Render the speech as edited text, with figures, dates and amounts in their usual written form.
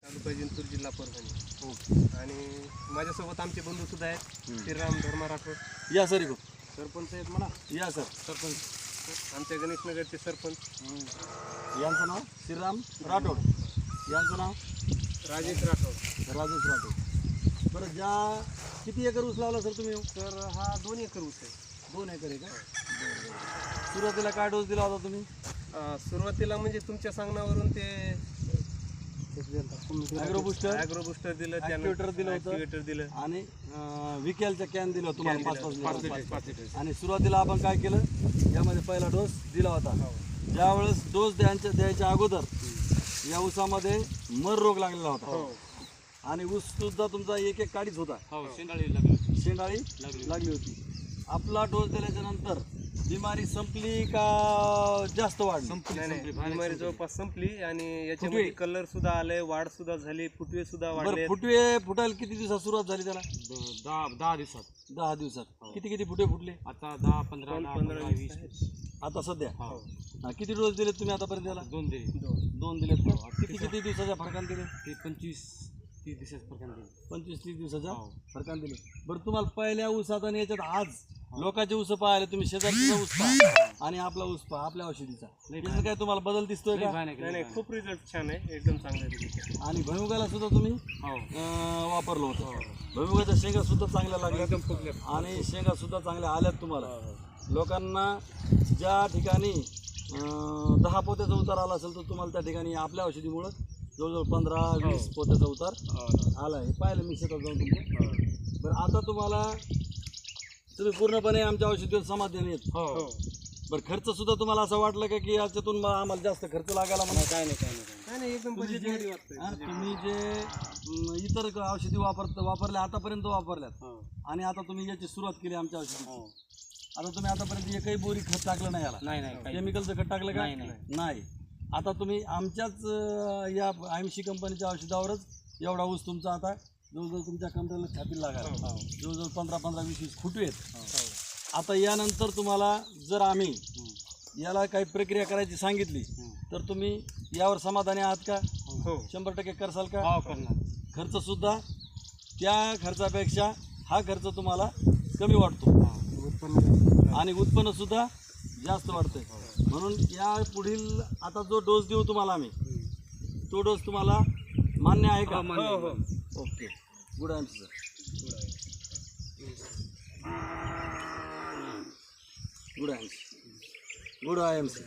तालुका जिंतूर जिल्हा परभणी. ओके. आणि माझ्यासोबत आमचे बंधू सुद्धा आहेत. श्रीराम धर्मा राठोड या सर इकडं. सरपंच आहेत म्हणा. या सर. सरपंच आमच्या गणेशनगरचे सरपंच. यांचं नाव श्रीराम राठोड. यांचं नाव राजेश राठोड. राजेश राठोड. बरं, ज्या किती एकर ऊस लावला सर तुम्ही? तर हा 2 एकर ऊस आहे. 2 एकर आहे का? सुरुवातीला काय डोस दिला होता तुम्ही? सुरुवातीला म्हणजे तुमच्या सांगण्यावरून ते ॲग्रो बुस्टर दिलं, ॲक्टिवेटर दिलं होतं, ॲक्टिवेटर दिलं आणि विकेलच्या कॅन दिलं तुम्हाला 5 लिटर. आणि सुरुवातीला आपण काय केलं, यामध्ये पहिला डोस दिला होता. ज्यावेळेस डोस द्यायच्या अगोदर या ऊसामध्ये मर रोग लागलेला होता आणि ऊस सुद्धा तुमचा एक काडीच होता. शेंडाळी लागली होती. आपला डोस दिल्याच्या नंतर बिमारी संपली का जास्त वाढली? बिमारी जवळपास संपली आणि याच्यामध्ये कलर सुद्धा आले, वाढ सुद्धा झाली, फुटवे सुद्धा वाढले. फुटायला किती दिवसात सुरुवात झाली त्याला? 10 दिवसात. 10 दिवसात. किती फुटे फुटले? आता 10, 15, 20. आता सध्या किती डोस दिलेत तुम्ही आतापर्यंत त्याला? 2 दिले. 2 दिलेत का? किती दिवसाच्या फरकाने दिले? ते 25-30 दिवसात फरकाने दिले. 25-30 दिवसाच्या फरकाने दिले. बरं, तुम्हाला पहिल्या ऊसात आणि याच्यात आज लोकांचे ऊस पाहिले तुम्ही, शेजारचा ऊस पहा आणि आपला ऊस पहा आपल्या औषधीचा, त्याच्यात काय तुम्हाला बदल दिसतोय का? नाही, खूप रिझल्ट छान आहे, एकदम चांगला रिझल्ट. आणि भुईमुगाला सुद्धा तुम्ही वापरलं होतं. भुईमुगाच्या शेंगा सुद्धा चांगल्या लागल्या आणि शेंगा सुद्धा चांगल्या आल्यात तुम्हाला. लोकांना ज्या ठिकाणी 10 पोत्याचा उतार आला असेल तर तुम्हाला त्या ठिकाणी आपल्या औषधीमुळं जवळजवळ 15-20 पोत्याचा उतार आला आहे. पाहिलं मी शेतात जाऊन तुमचं. बरं, आता तुम्ही पूर्णपणे आमच्या औषधीवर समाधानी आहेत? बरं, खर्च सुद्धा तुम्हाला असं वाटलं का की याच्यातून आम्हाला जास्त खर्च लागायला म्हणा? काय नाही, एकदम बजेटमध्ये वाटतं. तुम्ही जे इतर औषधी वापरल्या आतापर्यंत वापरल्यात आणि आता तुम्ही याची सुरुवात केली आमच्या औषधी. आता तुम्ही आतापर्यंत एकही बोरी खत टाकलं नाही याला? नाही. केमिकलचं खत टाकलं का? नाही. आता तुम्ही आमच्याच या IMC कंपनीच्या औषधावरच एवढा ऊस तुमचा आता जवळजवळ तुमच्या कंपनीला छातील लागायला जवळजवळ 15-20 फुटवे आहेत. आता यानंतर तुम्हाला जर आम्ही याला काही प्रक्रिया करायची सांगितली तर तुम्ही यावर समाधानी आहात का? 100% करसाल का? खर्च सुद्धा त्या खर्चापेक्षा हा खर्च तुम्हाला कमी वाटतो आणि उत्पन्न सुद्धा जास्त वाढतंय. म्हणून या पुढील आता जो डोस देऊ तुम्हाला आम्ही, तो डोस तुम्हाला मान्य आहे का? Okay, good answer. Good answer.